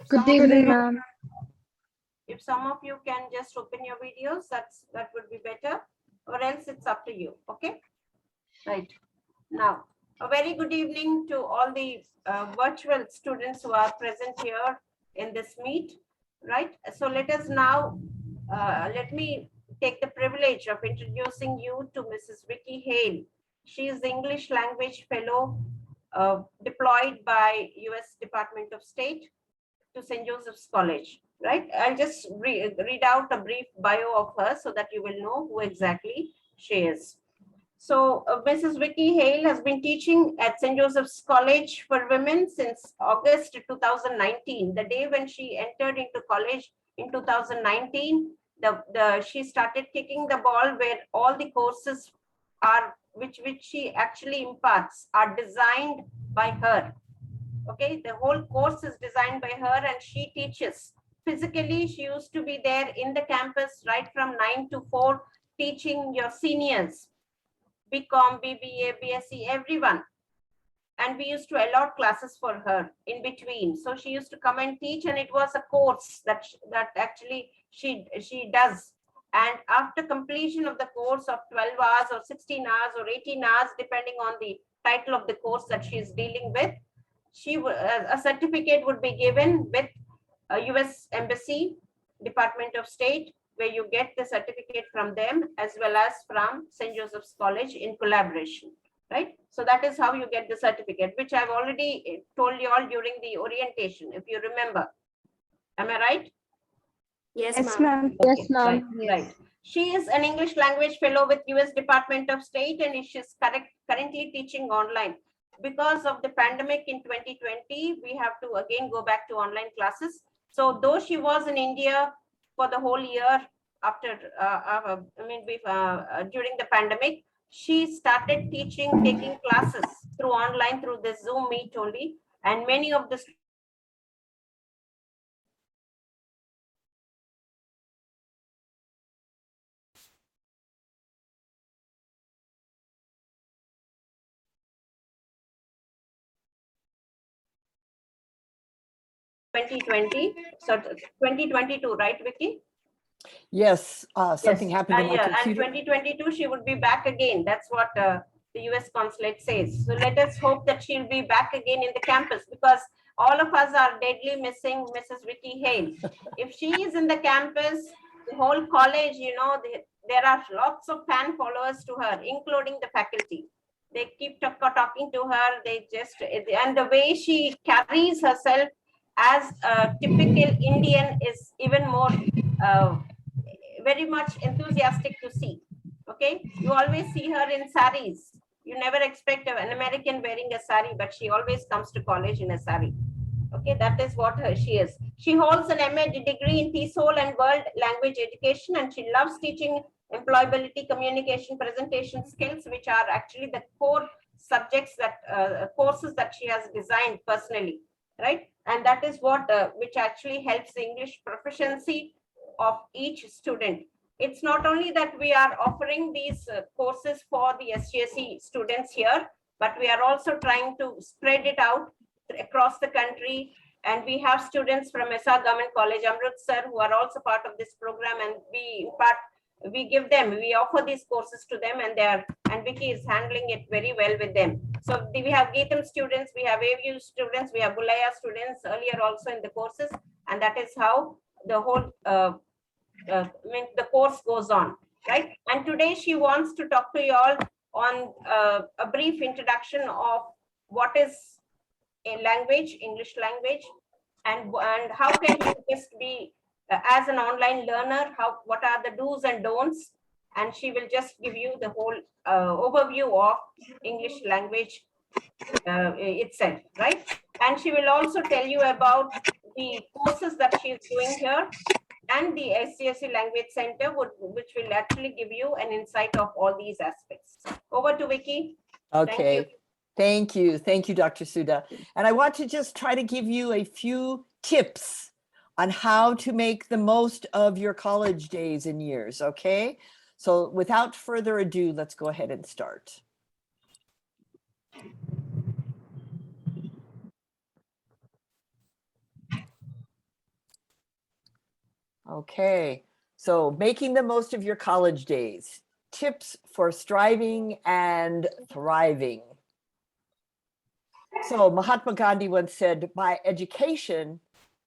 Good evening, ma'am. If some of you can just open your videos, that would be better, or else it's up to you. Okay, right. Now, a very good evening to all the virtual students who are present here in this meet, right? So let us now, let me take the privilege of introducing you to Mrs. Vicki Hale. She is the English Language Fellow deployed by US Department of State to St. Joseph's College, right? I'll just read out a brief bio of her so that you will know who exactly she is. So Mrs. Vicki Hale has been teaching at St. Joseph's College for Women since August 2019. The day when she entered into college in 2019, she started kicking the ball where all the courses are, which she actually imparts, are designed by her. Okay, the whole course is designed by her and she teaches. Physically, she used to be there in the campus right from 9 to 4, teaching your seniors, BCom, BBA, BSc, everyone. And we used to allot classes for her in between. So she used to come and teach, and it was a course that actually she does. And after completion of the course of 12 hours or 16 hours or 18 hours, depending on the title of the course that she is dealing with, a certificate would be given with a US Embassy, Department of State, where you get the certificate from them as well as from St. Joseph's College in collaboration, right? So that is how you get the certificate, which I've already told you all during the orientation, if you remember. Am I right? Yes, ma'am. Yes, ma'am. Right. She is an English Language Fellow with US Department of State, and she's currently teaching online. Because of the pandemic in 2020, we have to again go back to online classes. So though she was in India for the whole year after, during the pandemic, she started teaching, taking classes through online, through the Zoom meet only. And many of the 2020, so 2022, right, Vicki? Yes, something happened to my And computer. 2022, she would be back again. That's what the US consulate says. So let us hope that she'll be back again in the campus, because all of us are deadly missing Mrs. Vicki Hale. If she is in the campus, the whole college, you know, there are lots of fan followers to her, including the faculty. They keep talking to her. They just, and the way she carries herself as a typical Indian is even more very much enthusiastic to see. Okay, you always see her in saris. You never expect an American wearing a sari, but she always comes to college in a sari. Okay, that is what she is. She holds an MA degree in TESOL and World Language Education, and she loves teaching employability, communication, presentation skills, which are actually the core subjects that courses that she has designed personally, right? And that is what which actually helps the English proficiency of each student. It's not only that we are offering these courses for the SJC students here, but we are also trying to spread it out across the country. And we have students from SR Government College, Amritsar, who are also part of this program, and we offer these courses to them, and Vicki is handling it very well with them. So we have Geetham students, we have AVU students, we have Bulaya students earlier also in the courses, and that is how the whole the course goes on, right? And today she wants to talk to you all on a brief introduction of what is a language, English language, and how can you just be as an online learner, what are the do's and don'ts, and she will just give you the whole overview of English language itself, right? And she will also tell you about the courses that she is doing here, and the SJC Language Center, which will actually give you an insight of all these aspects. Over to Vicki. Okay. Thank you. Thank you, Dr. Sudha. And I want to just try to give you a few tips on how to make the most of your college days and years, okay? So without further ado, let's go ahead and start. Okay, so making the most of your college days, tips for striving and thriving. So Mahatma Gandhi once said, by education,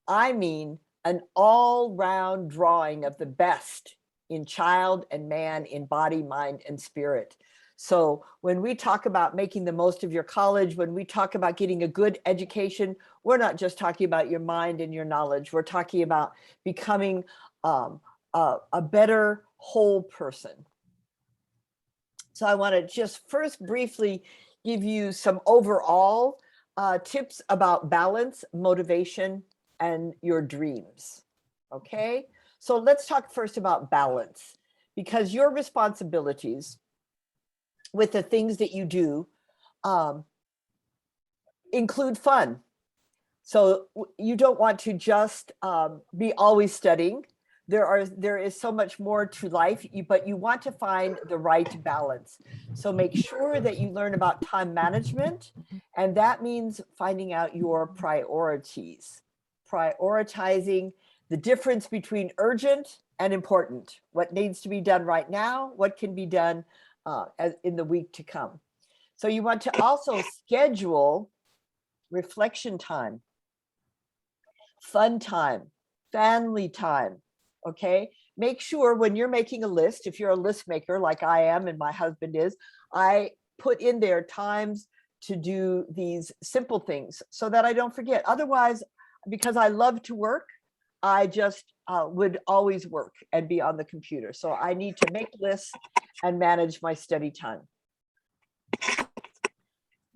I mean an all-round drawing of the best in child and man in body, mind, and spirit. So when we talk about making the most of your college, when we talk about getting a good education, we're not just talking about your mind and your knowledge. We're talking about becoming a better whole person. So I want to just first briefly give you some overall tips about balance, motivation, and your dreams. Okay, so let's talk first about balance, because your responsibilities with the things that you do include fun. So you don't want to just be always studying. There is so much more to life, but you want to find the right balance. So make sure that you learn about time management, and that means finding out your priorities, prioritizing the difference between urgent and important, what needs to be done right now, what can be done in the week to come. So you want to also schedule reflection time, fun time, family time. Okay, make sure when you're making a list, if you're a list maker like I am and my husband is, I put in there times to do these simple things so that I don't forget. Otherwise, because I love to work, I just would always work and be on the computer. So I need to make lists and manage my study time.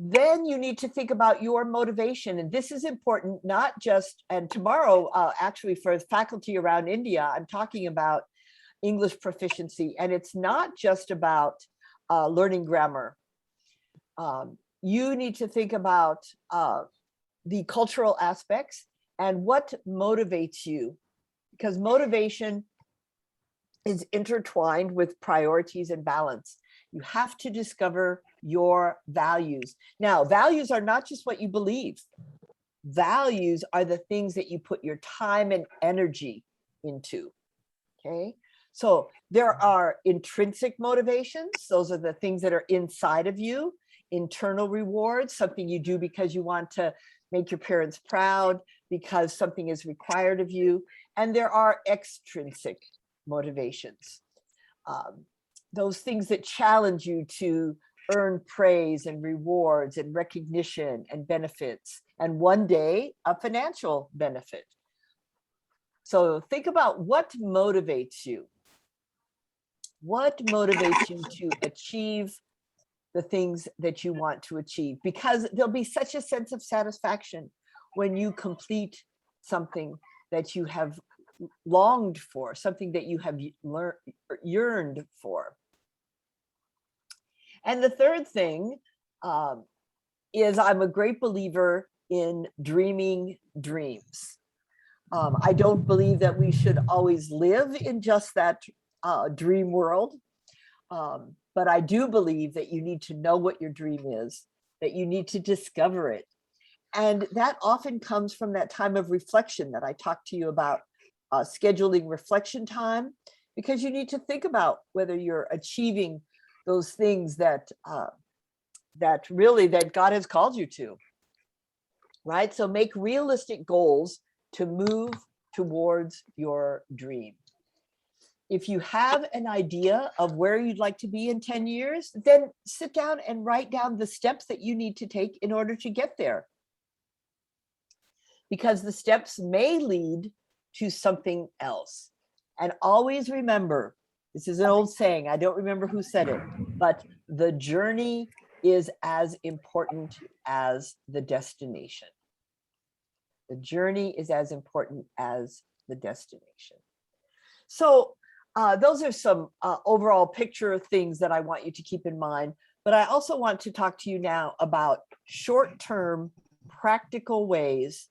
Then you need to think about your motivation. And this is important, not just, and tomorrow, actually for faculty around India, I'm talking about English proficiency. And it's not just about learning grammar. You need to think about the cultural aspects and what motivates you, because motivation is intertwined with priorities and balance. You have to discover your values. Now, values are not just what you believe. Values are the things that you put your time and energy into, okay? So there are intrinsic motivations. Those are the things that are inside of you. Internal rewards, something you do because you want to make your parents proud, because something is required of you. And there are extrinsic motivations. Those things that challenge you to earn praise and rewards and recognition and benefits, and one day a financial benefit. So think about what motivates you. What motivates you to achieve the things that you want to achieve? Because there'll be such a sense of satisfaction when you complete something that you have longed for, something that you have yearned for. And the third thing is I'm a great believer in dreaming dreams. I don't believe that we should always live in just that dream world. But I do believe that you need to know what your dream is, that you need to discover it. And that often comes from that time of reflection that I talked to you about, scheduling reflection time, because you need to think about whether you're achieving those things that that God has called you to, right? So make realistic goals to move towards your dream. If you have an idea of where you'd like to be in 10 years, then sit down and write down the steps that you need to take in order to get there. Because the steps may lead to something else. And always remember, this is an old saying, I don't remember who said it, but the journey is as important as the destination. The journey is as important as the destination. So those are some overall picture things that I want you to keep in mind. But I also want to talk to you now about short-term practical ways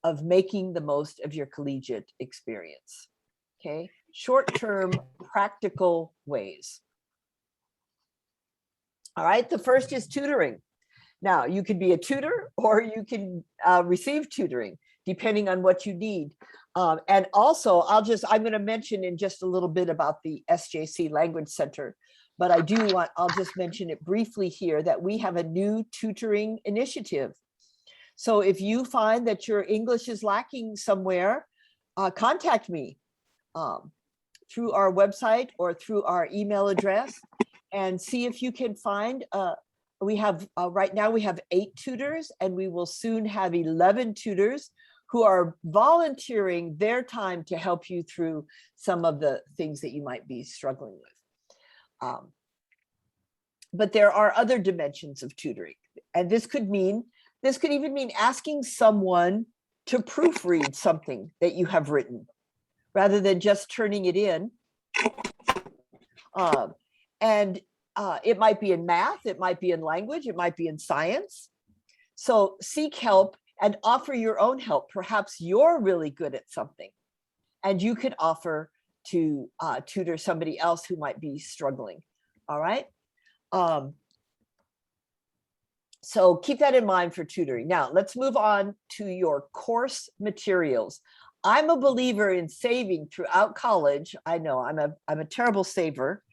of making the most of your collegiate experience. Okay, short-term practical ways. All right, the first is tutoring. Now, you could be a tutor or you can receive tutoring. depending on what you need. And also, I'm going to mention in just a little bit about the SJC Language Center, but I'll just mention it briefly here that we have a new tutoring initiative. So if you find that your English is lacking somewhere, contact me through our website or through our email address and see if you can find, we have, right now we have 8 tutors and we will soon have 11 tutors who are volunteering their time to help you through some of the things that you might be struggling with. But there are other dimensions of tutoring, and this could even mean asking someone to proofread something that you have written rather than just turning it in. It might be in math, it might be in language, it might be in science. So seek help and offer your own help. Perhaps you're really good at something and you could offer to tutor somebody else who might be struggling. All right. So keep that in mind for tutoring. Now let's move on to your course materials. I'm a believer in saving throughout college. I know I'm a terrible saver.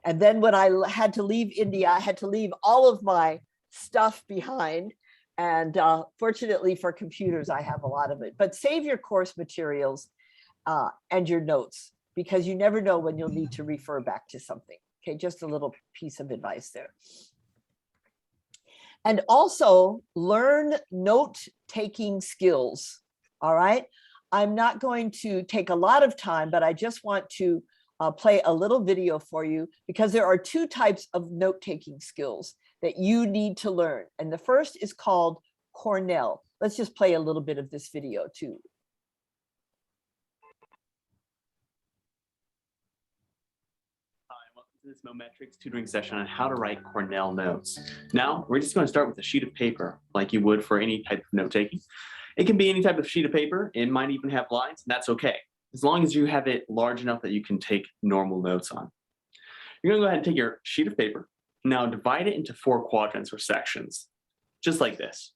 And then when I had to leave India, I had to leave all of my stuff behind. And fortunately for computers, I have a lot of it. But save your course materials and your notes, because you never know when you'll need to refer back to something. Okay, just a little piece of advice there. And also learn note-taking skills, all right? I'm not going to take a lot of time, but I just want to play a little video for you because there are 2 types of note-taking skills that you need to learn. And the first is called Cornell. Let's just play a little bit of this video too. Hi, welcome to this Mometrics tutoring session on how to write Cornell notes. Now, we're just going to start with a sheet of paper like you would for any type of note-taking. It can be any type of sheet of paper. It might even have lines. That's okay, as long as you have it large enough that you can take normal notes on. You're going to go ahead and take your sheet of paper. Now divide it into 4 quadrants or sections, just like this.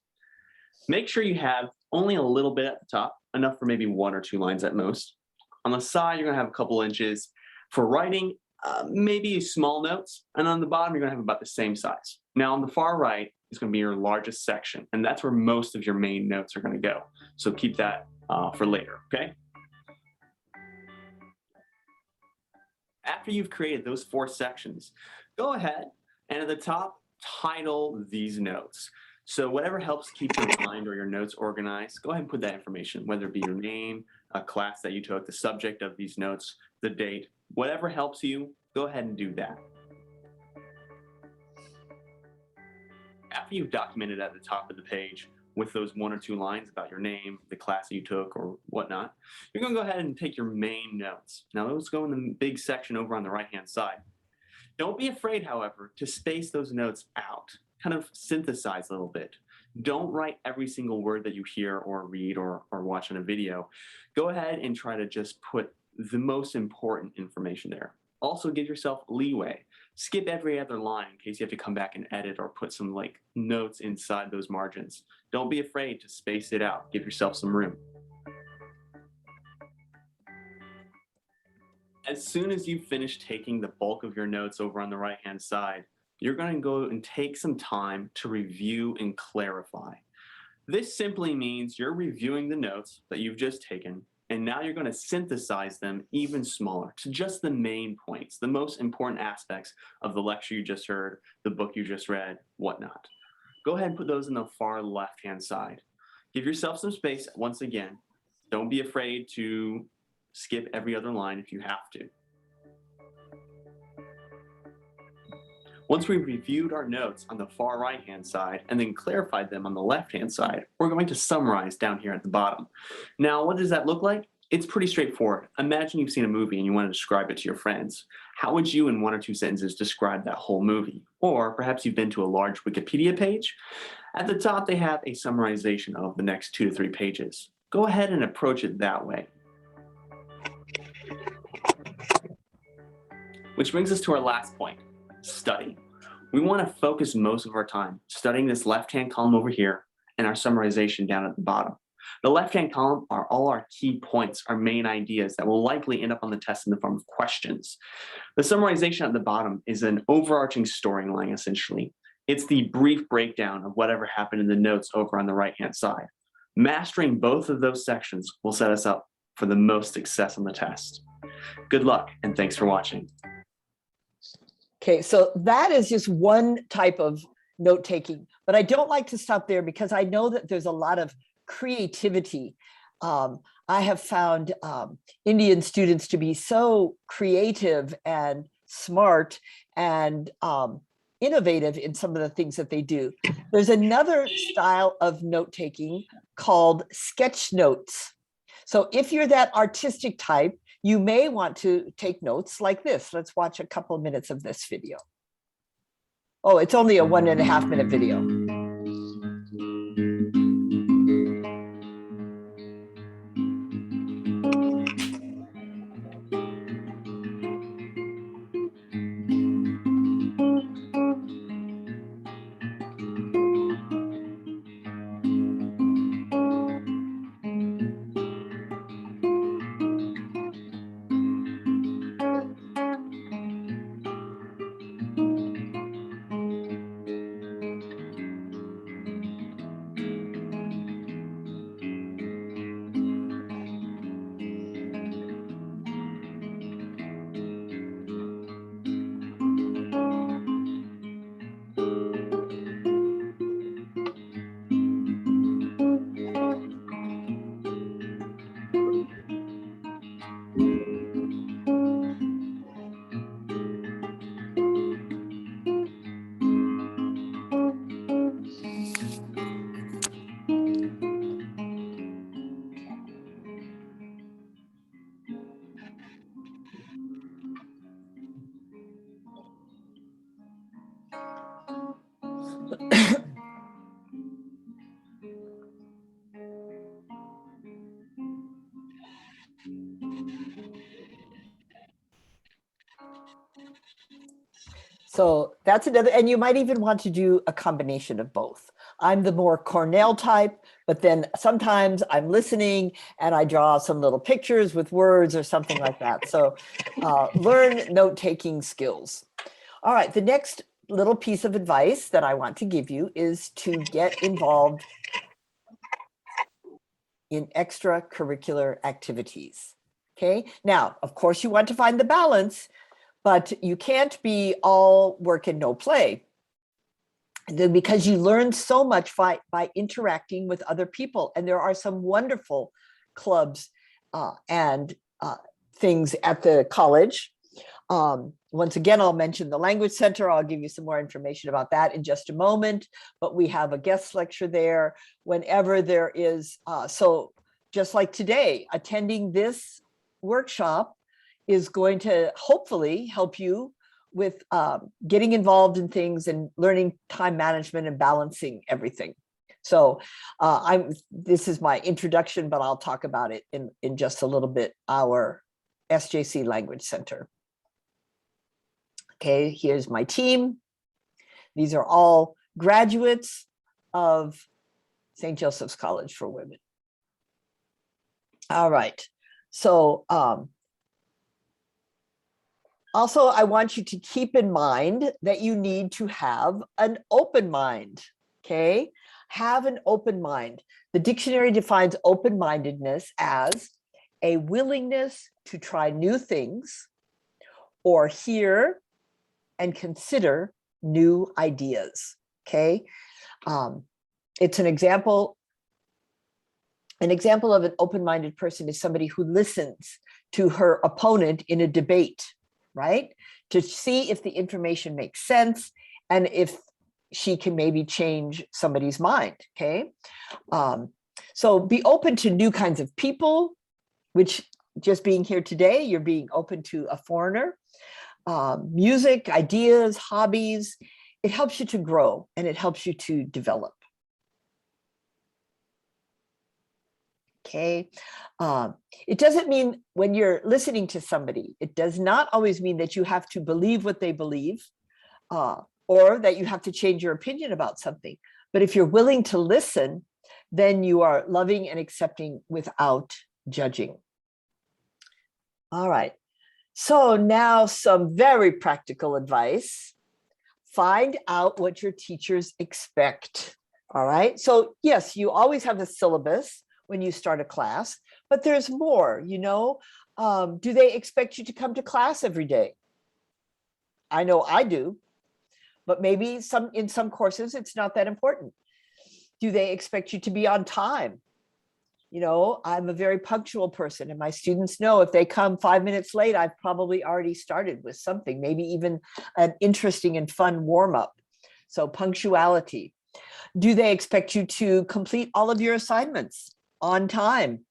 Make sure you have only a little bit at the top, enough for maybe 1 or 2 lines at most. On the side, you're going to have a couple inches for writing, maybe small notes, and on the bottom, you're going to have about the same size. Now on the far right is going to be your largest section, and that's where most of your main notes are going to go. So keep that for later, okay? After you've created those 4 sections, go ahead and at the top, title these notes. So whatever helps keep your mind or your notes organized, go ahead and put that information, whether it be your name, a class that you took, the subject of these notes, the date, whatever helps you, go ahead and do that. After you've documented at the top of the page with those 1 or 2 lines about your name, the class you took, or whatnot, you're going to go ahead and take your main notes. Now those go in the big section over on the right-hand side. Don't be afraid, however, to space those notes out, kind of synthesize a little bit. Don't write every single word that you hear or read or watch on a video. Go ahead and try to just put the most important information there. Also give yourself leeway. Skip every other line in case you have to come back and edit or put some like notes inside those margins. Don't be afraid to space it out. Give yourself some room. As soon as you finish taking the bulk of your notes over on the right-hand side, you're going to go and take some time to review and clarify. This simply means you're reviewing the notes that you've just taken, and now you're going to synthesize them even smaller to just the main points, the most important aspects of the lecture you just heard, the book you just read, whatnot. Go ahead and put those in the far left-hand side. Give yourself some space once again. Don't be afraid to skip every other line if you have to. Once we've reviewed our notes on the far right-hand side and then clarified them on the left-hand side, we're going to summarize down here at the bottom. Now, what does that look like? It's pretty straightforward. Imagine you've seen a movie and you want to describe it to your friends. How would you, in 1 or 2 sentences, describe that whole movie? Or perhaps you've been to a large Wikipedia page. At the top, they have a summarization of the next 2 to 3 pages. Go ahead and approach it that way. Which brings us to our last point, study. We want to focus most of our time studying this left-hand column over here and our summarization down at the bottom. The left-hand column are all our key points, our main ideas that will likely end up on the test in the form of questions. The summarization at the bottom is an overarching storyline, essentially. It's the brief breakdown of whatever happened in the notes over on the right-hand side. Mastering both of those sections will set us up for the most success on the test. Good luck, and thanks for watching. Okay, so that is just one type of note-taking, but I don't like to stop there because I know that there's a lot of creativity. I have found Indian students to be so creative and smart and innovative in some of the things that they do. There's another style of note-taking called sketch notes. So if you're that artistic type, you may want to take notes like this. Let's watch a couple of minutes of this video. Oh, it's only a 1.5 minute video. So that's another, and you might even want to do a combination of both. I'm the more Cornell type, but then sometimes I'm listening and I draw some little pictures with words or something like that. So learn note-taking skills. All right, the next little piece of advice that I want to give you is to get involved in extracurricular activities. Okay, now, of course, you want to find the balance, but you can't be all work and no play, because you learn so much by interacting with other people. And there are some wonderful clubs and things at the college. Once again, I'll mention the Language Center. I'll give you some more information about that in just a moment, but we have a guest lecture there whenever there is. So just like today, attending this workshop is going to hopefully help you with getting involved in things and learning time management and balancing everything. So this is my introduction, but I'll talk about it in just a little bit, our SJC Language Center. Okay, here's my team. These are all graduates of St. Joseph's College for Women. All right, so also, I want you to keep in mind that you need to have an open mind, okay? Have an open mind. The dictionary defines open-mindedness as a willingness to try new things or hear and consider new ideas, okay? It's an example of an open-minded person is somebody who listens to her opponent in a debate, right? To see if the information makes sense and if she can maybe change somebody's mind, okay? So be open to new kinds of people, which just being here today, you're being open to a foreigner. Music, ideas, hobbies, it helps you to grow and it helps you to develop. Okay, it doesn't mean when you're listening to somebody, it does not always mean that you have to believe what they believe or that you have to change your opinion about something. But if you're willing to listen, then you are loving and accepting without judging. All right. So now some very practical advice. Find out what your teachers expect. All right. So yes, you always have a syllabus when you start a class, but there's more, you know. Do they expect you to come to class every day? I know I do, but maybe in some courses, it's not that important. Do they expect you to be on time? You know, I'm a very punctual person, and my students know if they come 5 minutes late, I've probably already started with something, maybe even an interesting and fun warm-up. So punctuality. Do they expect you to complete all of your assignments on time?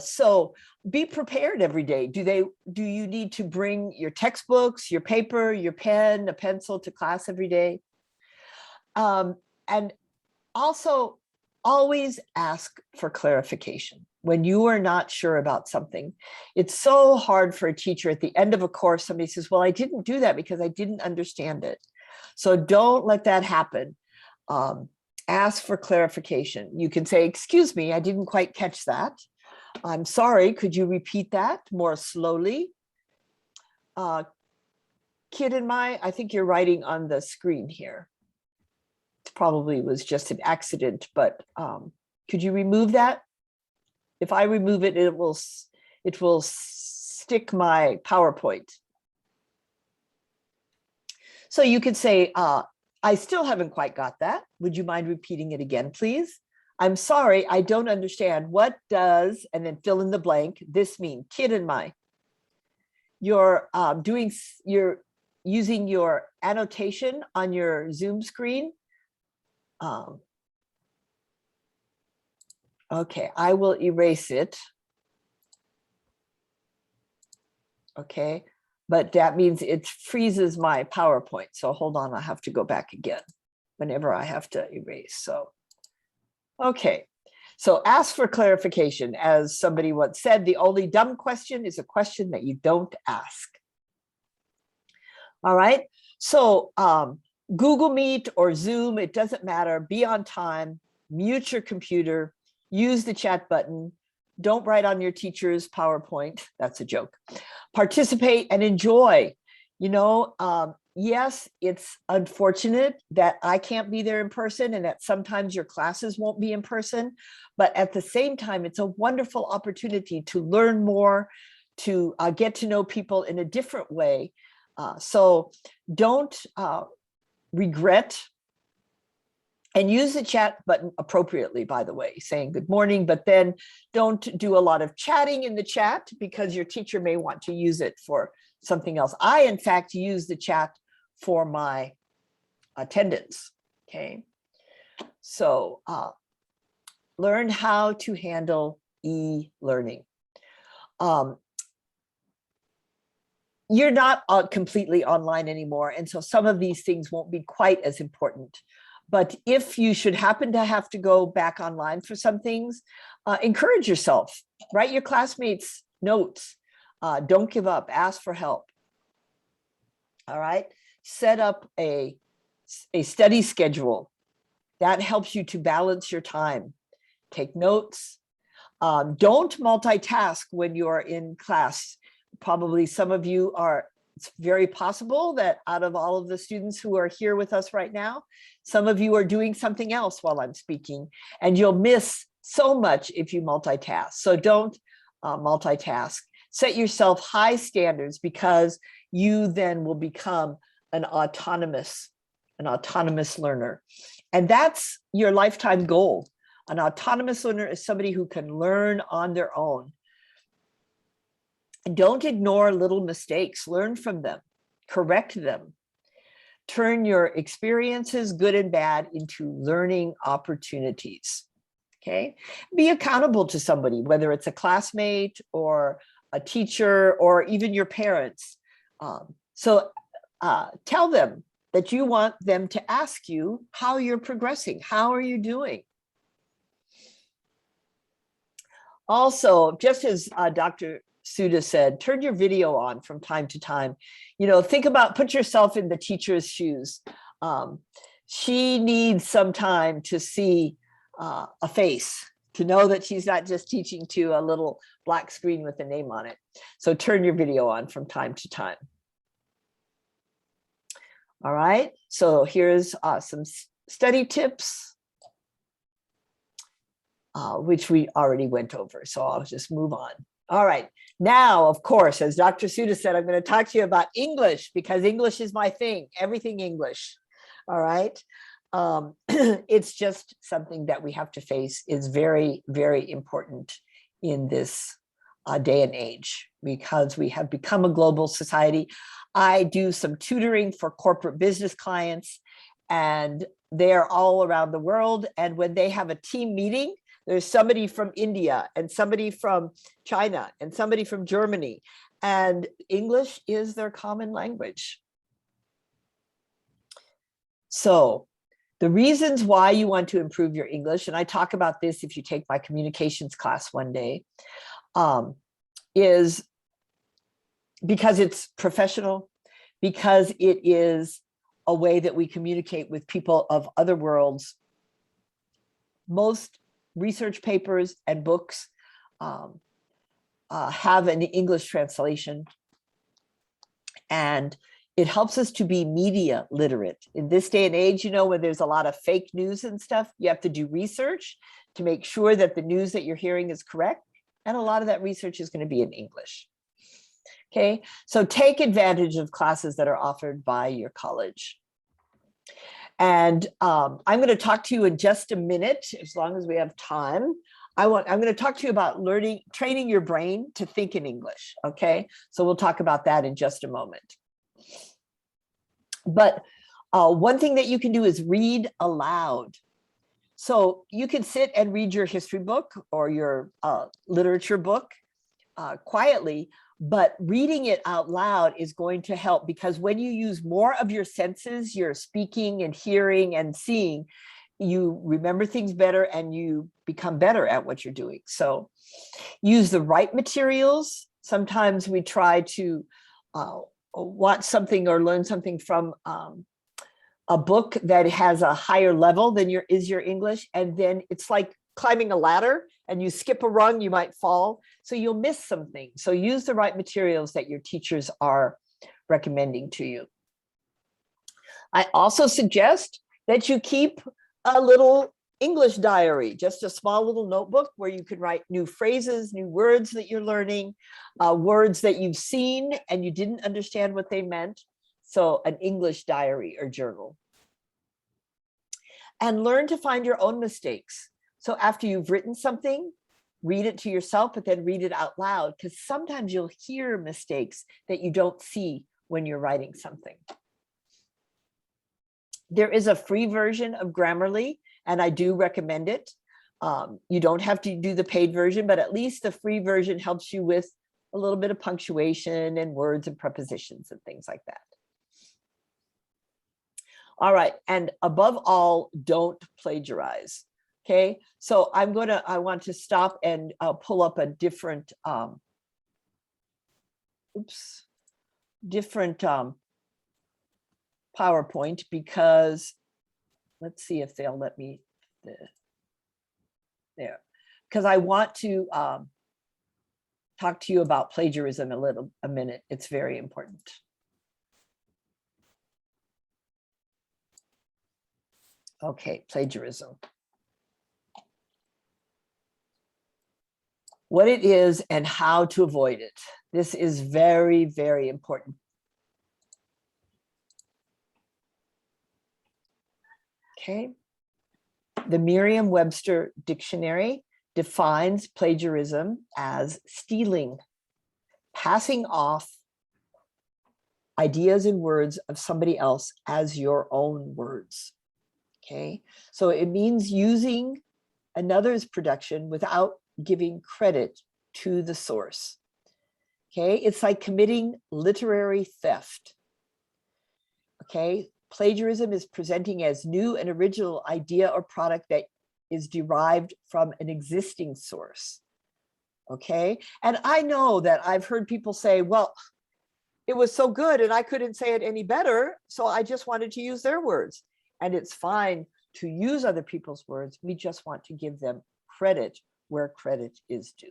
So be prepared every day. Do you need to bring your textbooks, your paper, your pen, a pencil to class every day? And also always ask for clarification when you are not sure about something. It's so hard for a teacher at the end of a course, somebody says, well, I didn't do that because I didn't understand it. So don't let that happen. Ask for clarification. You can say, excuse me, I didn't quite catch that. I'm sorry, could you repeat that more slowly? Kid in my, I think you're writing on the screen here. It probably was just an accident, but could you remove that? If I remove it, it will stick my PowerPoint. So you could say, I still haven't quite got that. Would you mind repeating it again, please? I'm sorry, I don't understand. What does, and then fill in the blank, this mean? Kid in my. You're using your annotation on your Zoom screen. Okay, I will erase it. Okay, but that means it freezes my PowerPoint. So hold on, I have to go back again whenever I have to erase. So, okay, so ask for clarification. As somebody once said, the only dumb question is a question that you don't ask. All right, so Google Meet or Zoom, it doesn't matter. Be on time, mute your computer, use the chat button. Don't write on your teacher's PowerPoint. That's a joke. Participate and enjoy. You know, yes, it's unfortunate that I can't be there in person and that sometimes your classes won't be in person, but at the same time, it's a wonderful opportunity to learn more, to get to know people in a different way. So don't regret, and use the chat button appropriately, by the way, saying good morning, but then don't do a lot of chatting in the chat because your teacher may want to use it for something else. I, in fact, use the chat for my attendance, okay? So learn how to handle e-learning. You're not completely online anymore, and so some of these things won't be quite as important. But if you should happen to have to go back online for some things, encourage yourself. Write your classmates notes. Don't give up. Ask for help. All right. Set up a study schedule. That helps you to balance your time. Take notes. Don't multitask when you are in class. Probably some of you are, it's very possible that out of all of the students who are here with us right now, some of you are doing something else while I'm speaking, and you'll miss so much if you multitask. So don't multitask. Set yourself high standards, because you then will become an autonomous learner. And that's your lifetime goal. An autonomous learner is somebody who can learn on their own. Don't ignore little mistakes. Learn from them. Correct them. Turn your experiences, good and bad, into learning opportunities. Okay? Be accountable to somebody, whether it's a classmate or a teacher or even your parents. So tell them that you want them to ask you how you're progressing. How are you doing? Also, just as Dr. Suda said, turn your video on from time to time. You know, think about, put yourself in the teacher's shoes. she needs some time to see a face, to know that she's not just teaching to a little black screen with a name on it. So turn your video on from time to time. All right, so here's some study tips, which we already went over. So I'll just move on. All right, now, of course, as Dr. Suda said, I'm going to talk to you about English because English is my thing, everything English. All right. It's just something that we have to face is very, very important in this day and age because we have become a global society. I do some tutoring for corporate business clients and they're all around the world. And when they have a team meeting, there's somebody from India and somebody from China and somebody from Germany, and English is their common language. So the reasons why you want to improve your English, and I talk about this if you take my communications class one day, is because it's professional, because it is a way that we communicate with people of other worlds. Most research papers and books have an English translation, and it helps us to be media literate. In this day and age, you know, when there's a lot of fake news and stuff, you have to do research to make sure that the news that you're hearing is correct. And a lot of that research is going to be in English. Okay, so take advantage of classes that are offered by your college. And I'm going to talk to you in just a minute, as long as we have time. I'm going to talk to you about training your brain to think in English. Okay, so we'll talk about that in just a moment. But one thing that you can do is read aloud. So you can sit and read your history book or your literature book quietly, but reading it out loud is going to help because when you use more of your senses, your speaking and hearing and seeing, you remember things better and you become better at what you're doing. So use the right materials. Sometimes we try to watch something or learn something from a book that has a higher level than your English, and then it's like climbing a ladder and you skip a rung, you might fall, so you'll miss something. So use the right materials that your teachers are recommending to you. I also suggest that you keep a little English diary, just a small little notebook where you can write new phrases, new words that you're learning, words that you've seen and you didn't understand what they meant. So an English diary or journal. And learn to find your own mistakes. So after you've written something, read it to yourself, but then read it out loud, because sometimes you'll hear mistakes that you don't see when you're writing something. There is a free version of Grammarly, and I do recommend it. You don't have to do the paid version, but at least the free version helps you with a little bit of punctuation and words and prepositions and things like that. All right, and above all, don't plagiarize. Okay, so I want to stop and pull up a different, PowerPoint, because let's see if they'll let me there, because I want to talk to you about plagiarism a minute. It's very important. Okay, plagiarism. What it is and how to avoid it. This is very, very important. Okay. The Merriam-Webster dictionary defines plagiarism as stealing, passing off ideas and words of somebody else as your own words. Okay, so it means using another's production without giving credit to the source. Okay, it's like committing literary theft. Okay, plagiarism is presenting as new and original idea or product that is derived from an existing source. Okay, and I know that I've heard people say, well, it was so good and I couldn't say it any better, so I just wanted to use their words. And it's fine to use other people's words. We just want to give them credit where credit is due.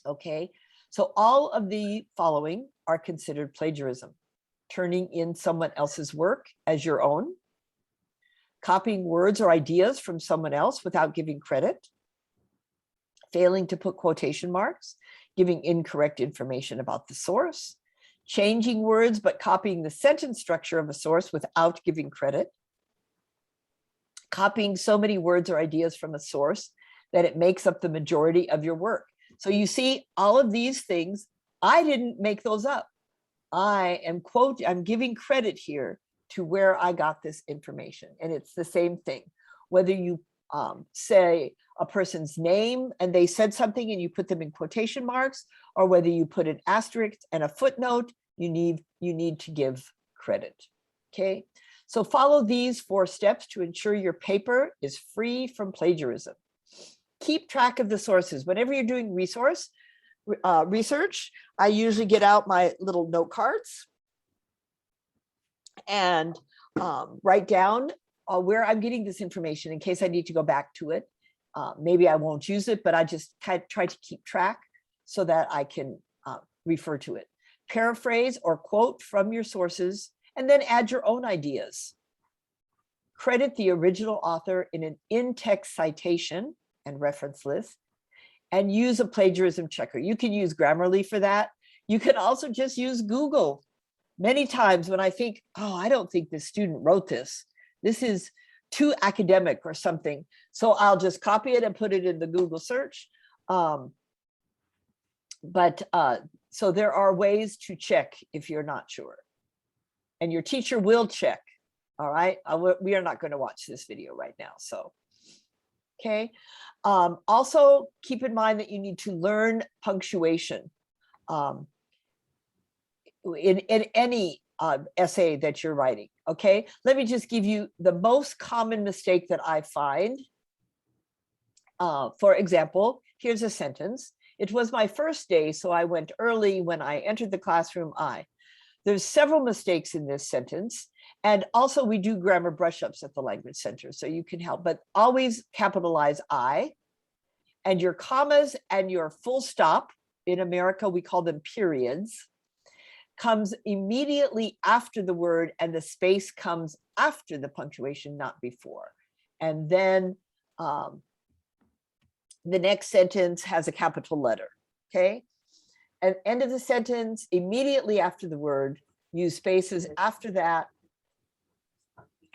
Okay, so all of the following are considered plagiarism: turning in someone else's work as your own, copying words or ideas from someone else without giving credit, failing to put quotation marks, giving incorrect information about the source, changing words but copying the sentence structure of a source without giving credit, copying so many words or ideas from a source that it makes up the majority of your work. So you see, all of these things, I didn't make those up. I'm giving credit here to where I got this information. And it's the same thing. Whether you say a person's name and they said something and you put them in quotation marks, or whether you put an asterisk and a footnote, you need to give credit. Okay, so follow these 4 steps to ensure your paper is free from plagiarism. Keep track of the sources. Whenever you're doing research, I usually get out my little note cards and write down where I'm getting this information in case I need to go back to it. Maybe I won't use it, but I just try to keep track so that I can refer to it. Paraphrase or quote from your sources, and then add your own ideas. Credit the original author in an in-text citation and reference list, and use a plagiarism checker. You can use Grammarly for that. You can also just use Google. Many times when I think, oh, I don't think this student wrote this. This is too academic or something. So I'll just copy it and put it in the Google search. So there are ways to check if you're not sure. And your teacher will check, all right? We are not going to watch this video right now, so. Okay, also keep in mind that you need to learn punctuation in any essay that you're writing, okay? Let me just give you the most common mistake that I find. For example, here's a sentence. It was my first day, so I went early. When I entered the classroom, There's several mistakes in this sentence. And also we do grammar brush-ups at the Language Center, so you can help, but always capitalize I, and your commas and your full stop, in America, we call them periods, comes immediately after the word, and the space comes after the punctuation, not before. And then the next sentence has a capital letter, okay? And end of the sentence, immediately after the word, use spaces after that,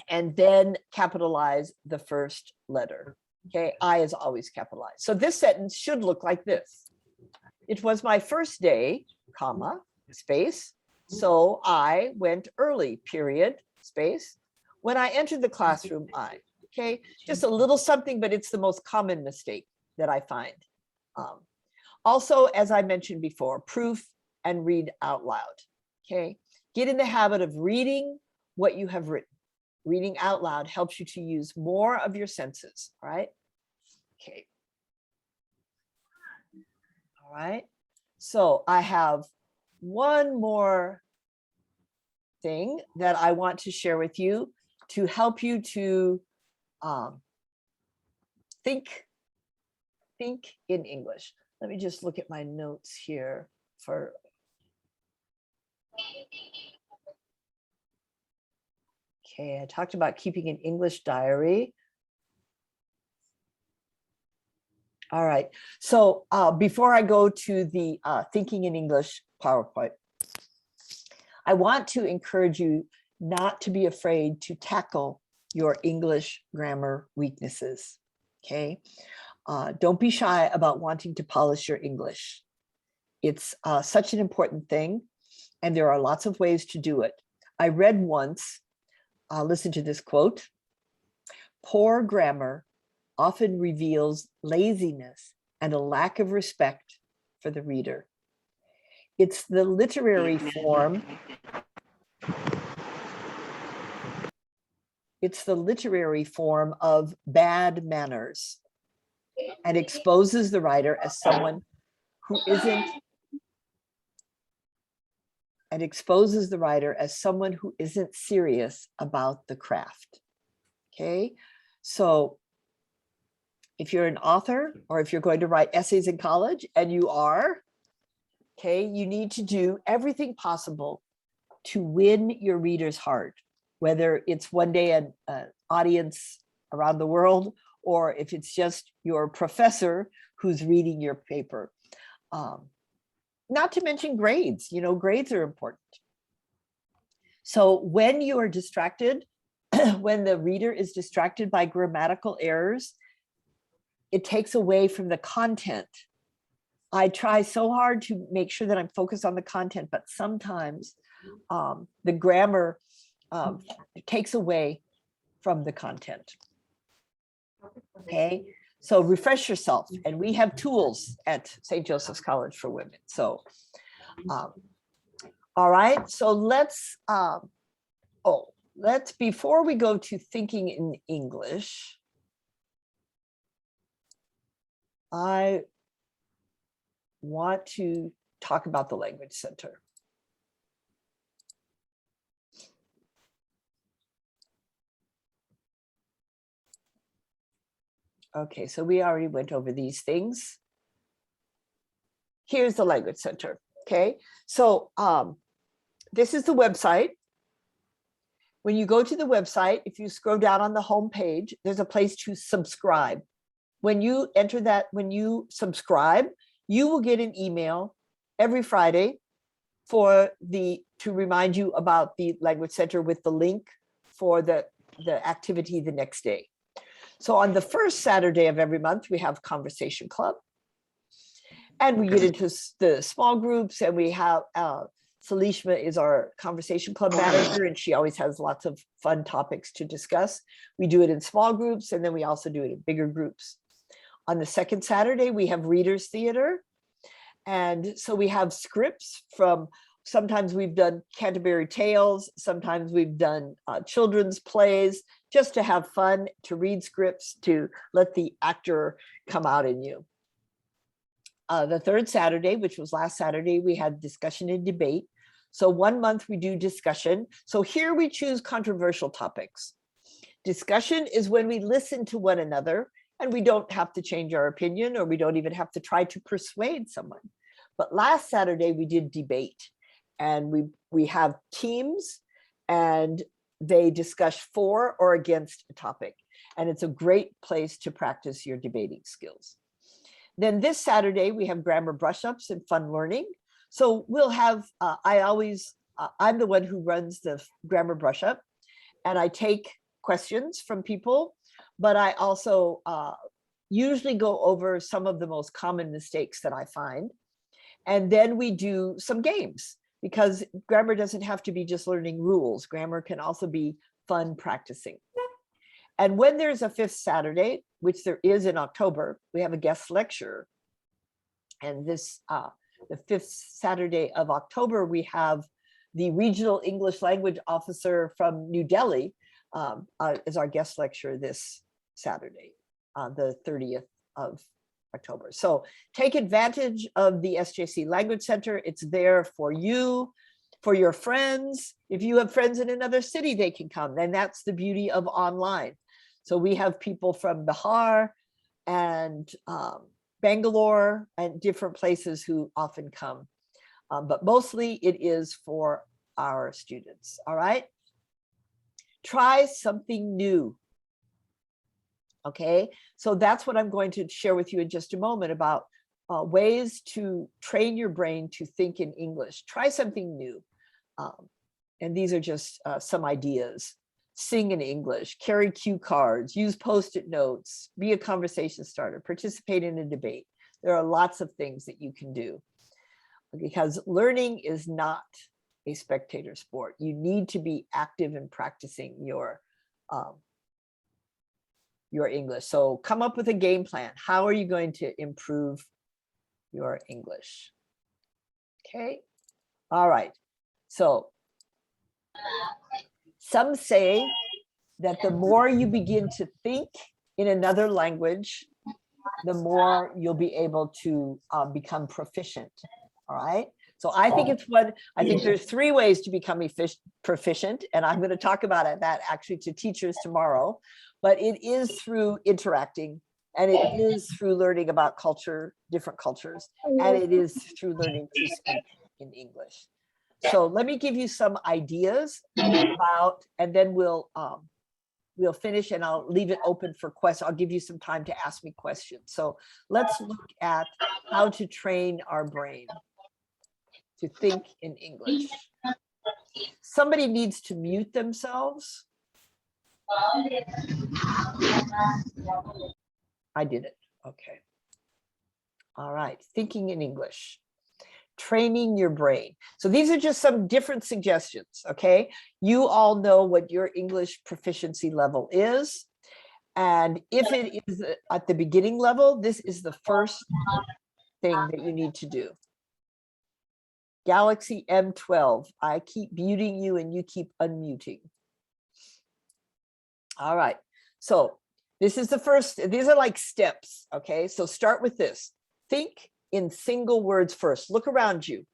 and then capitalize the first letter, okay? I is always capitalized. So this sentence should look like this. It was my first day, comma, space. So I went early, period, space. When I entered the classroom, okay? Just a little something, but it's the most common mistake that I find. Also, as I mentioned before, proof and read out loud, okay? Get in the habit of reading what you have written. Reading out loud helps you to use more of your senses, all right? Okay. All right, so I have one more thing that I want to share with you to help you to think in English. Let me just look at my notes here for. Okay, I talked about keeping an English diary. All right, so before I go to the Thinking in English PowerPoint, I want to encourage you not to be afraid to tackle your English grammar weaknesses, okay? Don't be shy about wanting to polish your English. It's such an important thing, and there are lots of ways to do it. I read once, listen to this quote, "Poor grammar often reveals laziness and a lack of respect for the reader. It's the literary form. It's the literary form of bad manners and exposes the writer as someone who isn't and exposes the writer as someone who isn't serious about the craft. Okay, so if you're an author or if you're going to write essays in college, and you are, okay, you need to do everything possible to win your reader's heart, whether it's one day an audience around the world, or if it's just your professor who's reading your paper. Not to mention grades, you know, grades are important. So when you are distracted, when the reader is distracted by grammatical errors, it takes away from the content. I try so hard to make sure that I'm focused on the content, but sometimes the grammar takes away from the content. Okay, so refresh yourself. And we have tools at St. Joseph's College for Women. So, all right, so let's, before we go to thinking in English, I want to talk about the Language Center. Okay, so we already went over these things. Here's the Language Center, okay? So this is the website. When you go to the website, if you scroll down on the home page, there's a place to subscribe. When you enter that, when you subscribe, you will get an email every Friday to remind you about the Language Center with the link for the activity the next day. So on the first Saturday of every month, we have Conversation Club. And we get into the small groups, and we have Salishma is our Conversation Club manager, and she always has lots of fun topics to discuss. We do it in small groups, and then we also do it in bigger groups. On the second Saturday, we have Readers Theater. And so we have scripts from, sometimes we've done Canterbury Tales, sometimes we've done children's plays, just to have fun, to read scripts, to let the actor come out in you. The third Saturday, which was last Saturday, we had discussion and debate. So 1 month we do discussion. So here we choose controversial topics. Discussion is when we listen to one another and we don't have to change our opinion, or we don't even have to try to persuade someone. But last Saturday we did debate, and we have teams and they discuss for or against a topic. And it's a great place to practice your debating skills. Then this Saturday, we have grammar brush-ups and fun learning. So we'll have, I'm the one who runs the grammar brush-up, and I take questions from people, but I also usually go over some of the most common mistakes that I find. And then we do some games, because grammar doesn't have to be just learning rules. Grammar can also be fun practicing. And when there's a fifth Saturday, which there is in October, we have a guest lecture. And this, the fifth Saturday of October, we have the Regional English Language Officer from New Delhi as our guest lecturer this Saturday, the 30th of October. So take advantage of the SJC Language Center. It's there for you, for your friends. If you have friends in another city, they can come. And that's the beauty of online. So we have people from Bihar and Bangalore and different places who often come. But mostly it is for our students. All right. Try something new. Okay, so that's what I'm going to share with you in just a moment about ways to train your brain to think in English. Try something new. And these are just some ideas. Sing in English, carry cue cards, use Post-it notes, be a conversation starter, participate in a debate. There are lots of things that you can do, because learning is not a spectator sport. You need to be active in practicing your English. So come up with a game plan. How are you going to improve your English? Okay. All right. So some say that the more you begin to think in another language, the more you'll be able to become proficient. All right. So I think I think there's 3 ways to become proficient, and I'm going to talk about that actually to teachers tomorrow, but it is through interacting, and it is through learning about different cultures, and it is through learning to speak in English. So let me give you some ideas about, and then we'll finish, and I'll leave it open for questions. I'll give you some time to ask me questions. So let's look at how to train our brain to think in English. Somebody needs to mute themselves. I did it. Okay. All right. Thinking in English. Training your brain. So these are just some different suggestions, okay? You all know what your English proficiency level is. And if it is at the beginning level, this is the first thing that you need to do. Galaxy M12, I keep muting you and you keep unmuting. All right, so this is the first, these are like steps, okay? So start with this. Think in single words first. Look around you,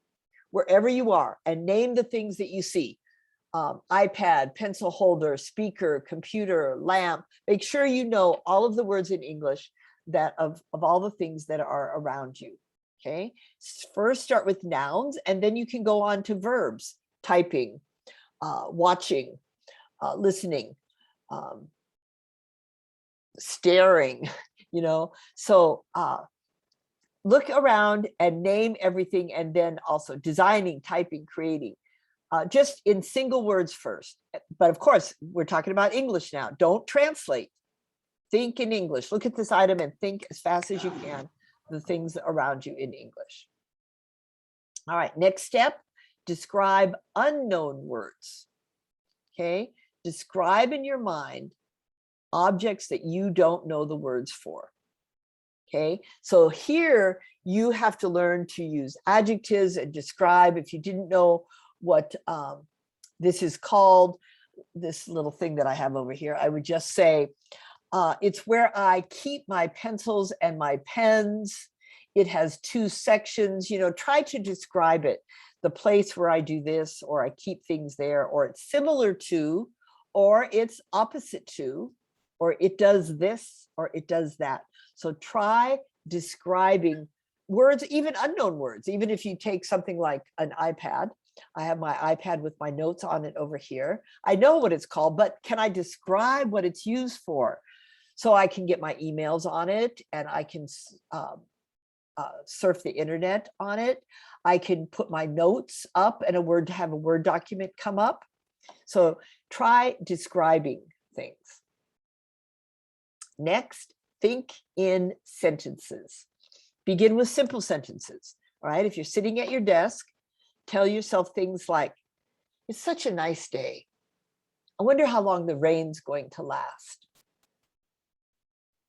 wherever you are, and name the things that you see. iPad, pencil holder, speaker, computer, lamp. Make sure you know all of the words in English that of all the things that are around you. Okay, first start with nouns, and then you can go on to verbs: typing, watching, listening, staring, you know. So look around and name everything, and then also designing, typing, creating, just in single words first. But of course, we're talking about English now. Don't translate. Think in English. Look at this item and think as fast as you can the things around you in English. All right, next step, describe unknown words. Okay, describe in your mind objects that you don't know the words for. Okay, so here you have to learn to use adjectives and describe. If you didn't know what this is called, this little thing that I have over here, I would just say, it's where I keep my pencils and my pens. It has 2 sections, you know, try to describe it. The place where I do this, or I keep things there, or it's similar to, or it's opposite to, or it does this, or it does that. So try describing words, even unknown words. Even if you take something like an iPad, I have my iPad with my notes on it over here. I know what it's called, but can I describe what it's used for? So I can get my emails on it, and I can surf the internet on it. I can put my notes up and have a Word document come up. So try describing things. Next, think in sentences. Begin with simple sentences, all right? If you're sitting at your desk, tell yourself things like, it's such a nice day. I wonder how long the rain's going to last.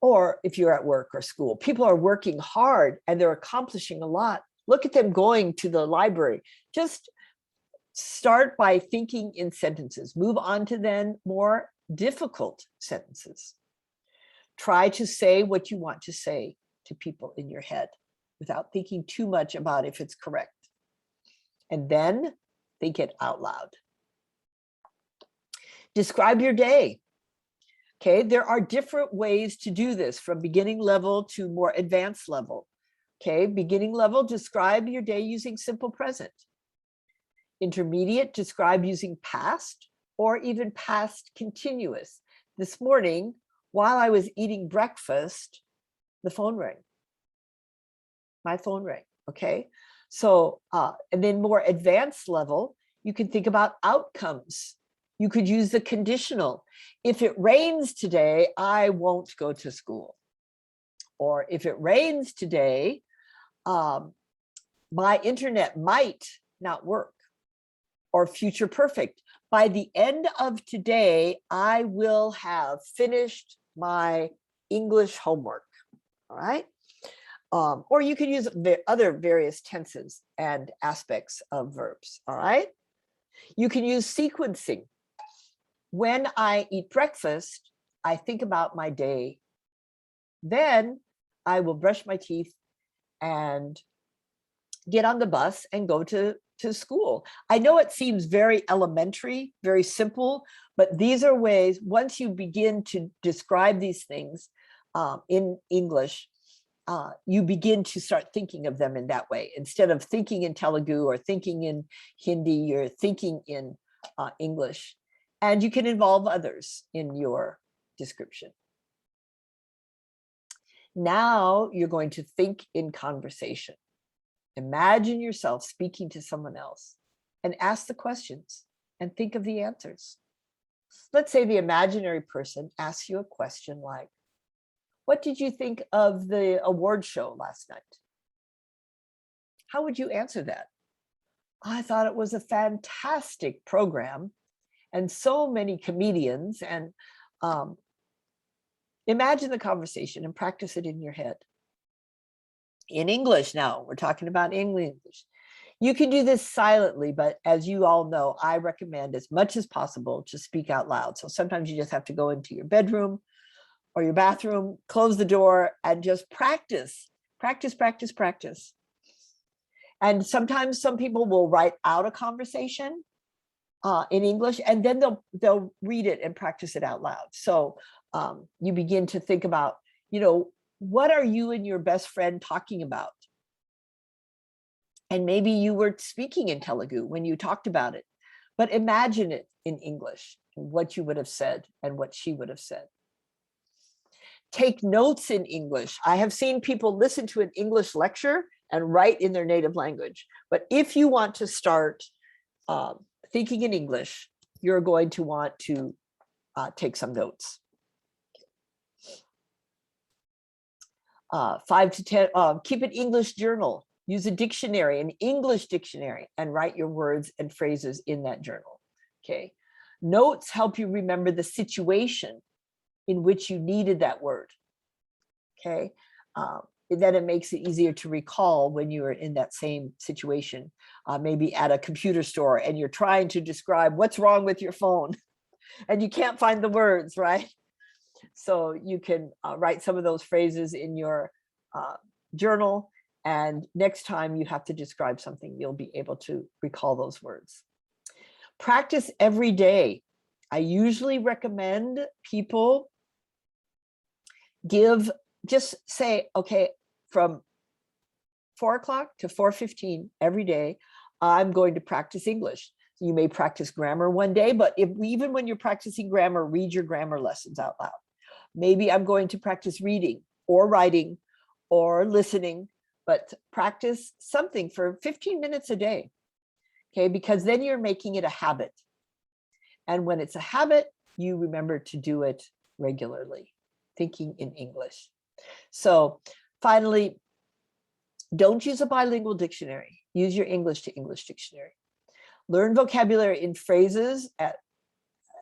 Or if you're at work or school, people are working hard and they're accomplishing a lot. Look at them going to the library. Just start by thinking in sentences. Move on to then more difficult sentences. Try to say what you want to say to people in your head without thinking too much about if it's correct. And then think it out loud. Describe your day. Okay, there are different ways to do this, from beginning level to more advanced level. Okay, beginning level, describe your day using simple present. Intermediate, describe using past or even past continuous. This morning, while I was eating breakfast, the phone rang. My phone rang, okay? So, and then more advanced level, you can think about outcomes. You could use the conditional. If it rains today, I won't go to school. Or if it rains today, my internet might not work. Or future perfect. By the end of today, I will have finished my English homework, all right? Or you can use other various tenses and aspects of verbs, all right? You can use sequencing. When I eat breakfast, I think about my day. Then I will brush my teeth and get on the bus and go to school. I know it seems very elementary, very simple, but these are ways, once you begin to describe these things in English, you begin to start thinking of them in that way. Instead of thinking in Telugu or thinking in Hindi, you're thinking in English. And you can involve others in your description. Now you're going to think in conversation. Imagine yourself speaking to someone else and ask the questions and think of the answers. Let's say the imaginary person asks you a question like, what did you think of the award show last night? How would you answer that? I thought it was a fantastic program and so many comedians, and imagine the conversation and practice it in your head. In English now, we're talking about English. You can do this silently, but as you all know, I recommend as much as possible to speak out loud. So sometimes you just have to go into your bedroom or your bathroom, close the door, and just practice. And sometimes some people will write out a conversation in English, and then they'll read it and practice it out loud. So you begin to think about, what are you and your best friend talking about? And maybe you were speaking in Telugu when you talked about it, but imagine it in English, what you would have said and what she would have said. Take notes in English. I have seen people listen to an English lecture and write in their native language. But if you want to start thinking in English, you're going to want to take some notes. 5 to 10, keep an English journal. Use a dictionary, an English dictionary, and write your words and phrases in that journal. Okay. Notes help you remember the situation in which you needed that word. Okay. Then it makes it easier to recall when you are in that same situation, maybe at a computer store and you're trying to describe what's wrong with your phone and you can't find the words, right? So you can write some of those phrases in your journal, and next time you have to describe something, you'll be able to recall those words. Practice every day. I usually recommend people just say, okay, from 4 o'clock to 4:15 every day, I'm going to practice English. So you may practice grammar one day, but even when you're practicing grammar, read your grammar lessons out loud. Maybe I'm going to practice reading or writing or listening, but practice something for 15 minutes a day. Okay, because then you're making it a habit. And when it's a habit, you remember to do it regularly, thinking in English. So finally, don't use a bilingual dictionary. Use your English to English dictionary. Learn vocabulary in phrases,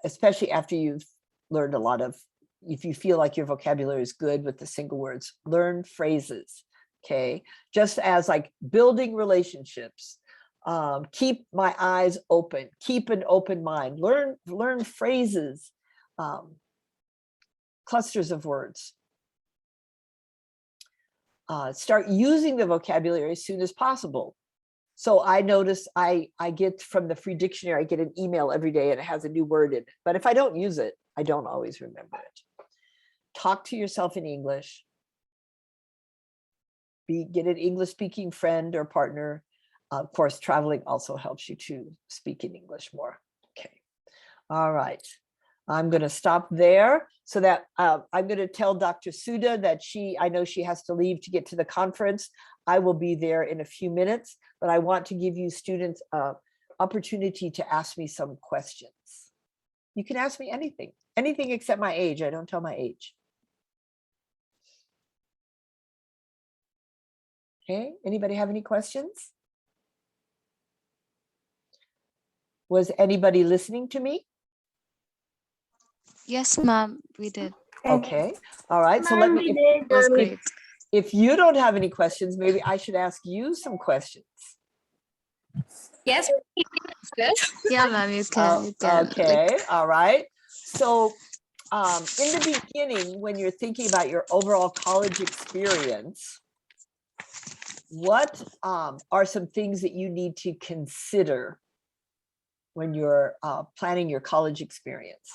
especially after you've learned a lot of, if you feel like your vocabulary is good with the single words, learn phrases, okay? Just as like building relationships, keep my eyes open, keep an open mind, learn phrases, clusters of words. Start using the vocabulary as soon as possible. So I notice I get from the free dictionary, I get an email every day and it has a new word in it. But if I don't use it, I don't always remember it. Talk to yourself in English. Get an English speaking friend or partner. Of course, traveling also helps you to speak in English more. Okay. All right. I'm going to stop there so that I'm going to tell Dr. Suda that I know she has to leave to get to the conference. I will be there in a few minutes, but I want to give you students an opportunity to ask me some questions. You can ask me anything except my age. I don't tell my age. Okay, anybody have any questions? Was anybody listening to me? Yes, ma'am, we did. Okay, all right. So let me, That's great. if you don't have any questions, maybe I should ask you some questions. Yes, good. Yeah, ma'am, you can. Okay, all right. So in the beginning, when you're thinking about your overall college experience, what are some things that you need to consider when you're planning your college experience?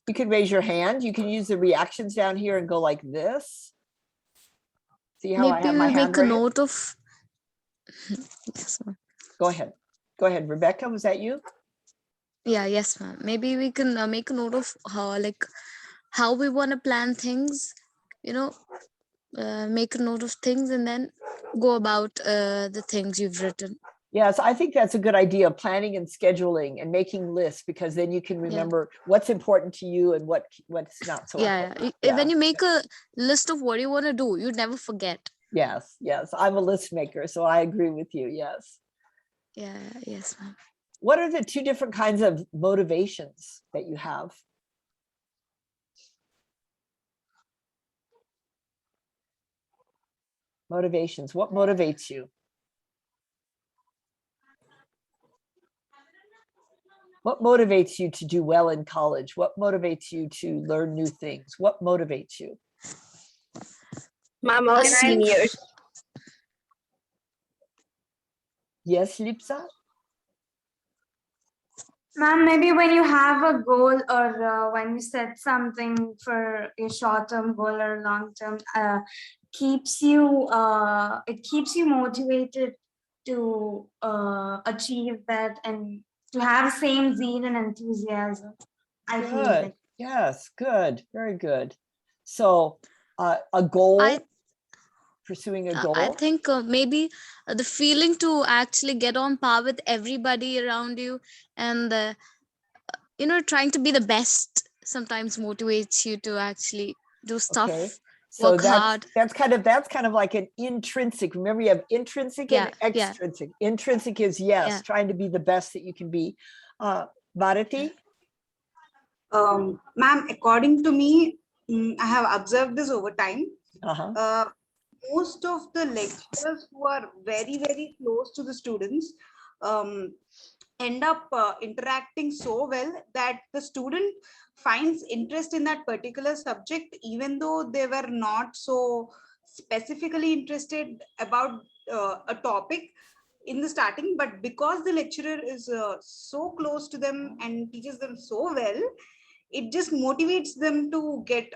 You can raise your hand. You can use the reactions down here and go like this. See how I Maybe have my we'll hand make a raised? note of. Yes, ma'am. Go ahead. Go ahead, Rebecca, was that you? Yeah, yes, ma'am. Maybe we can make a note of how we want to plan things. You know, make a note of things and then go about the things you've written. Yes, I think that's a good idea, planning and scheduling and making lists, because then you can remember what's important to you and what's not so Yeah, important. when you make a list of what you want to do, you never forget. Yes, yes. I'm a list maker, so I agree with you. Yes. Yeah, yes, ma'am. What are the two different kinds of motivations that you have? Motivations. What motivates you? What motivates you to do well in college? What motivates you to learn new things? What motivates you? Ma'am, our I think- seniors. Yes, Lipsa? Ma'am, maybe when you have a goal or when you set something for a short-term goal or long-term, keeps you it keeps you motivated to achieve that and to have same zeal and enthusiasm. I feel Good. like. Yes, good. Very good. So a goal, pursuing a I goal. think maybe the feeling to actually get on par with everybody around you and trying to be the best sometimes motivates you to actually do stuff. Okay. So Work hard. that's kind of like an intrinsic. Remember, you have intrinsic and Yeah. extrinsic. Intrinsic is yes, Yeah. trying to be the best that you can be. Bharati? Ma'am, according to me, I have observed this over time. Uh-huh. Most of the lecturers who are very, very close to the students end up interacting so well that the student finds interest in that particular subject, even though they were not so specifically interested about a topic in the starting, but because the lecturer is so close to them and teaches them so well, it just motivates them to get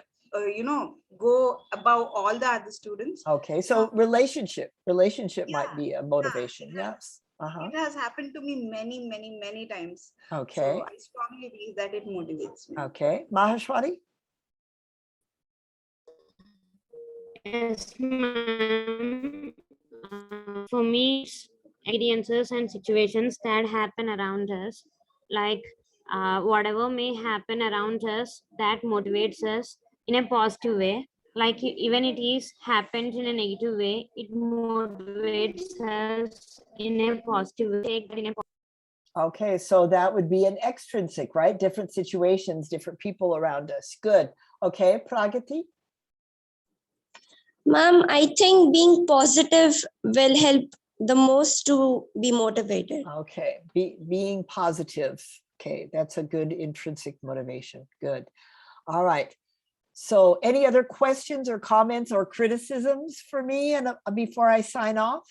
go above all the other students. Okay, so relationship might be a motivation. Yeah. Yes. Uh-huh. It has happened to me many, many, many times. Okay. So I strongly believe that it motivates me. Okay. Maheshwari? Yes, ma'am. For me, it's experiences and situations that happen around us, like whatever may happen around us, that motivates us in a positive way. Like even it is happens in a negative way, it motivates us in a positive way. Take that in a Okay, so that would be an extrinsic, right? Different situations, different people around us. Good. Okay, Pragati? Ma'am, I think being positive will help the most to be motivated. Okay, being positive. Okay, that's a good intrinsic motivation. Good. All right. So any other questions or comments or criticisms for me and before I sign off?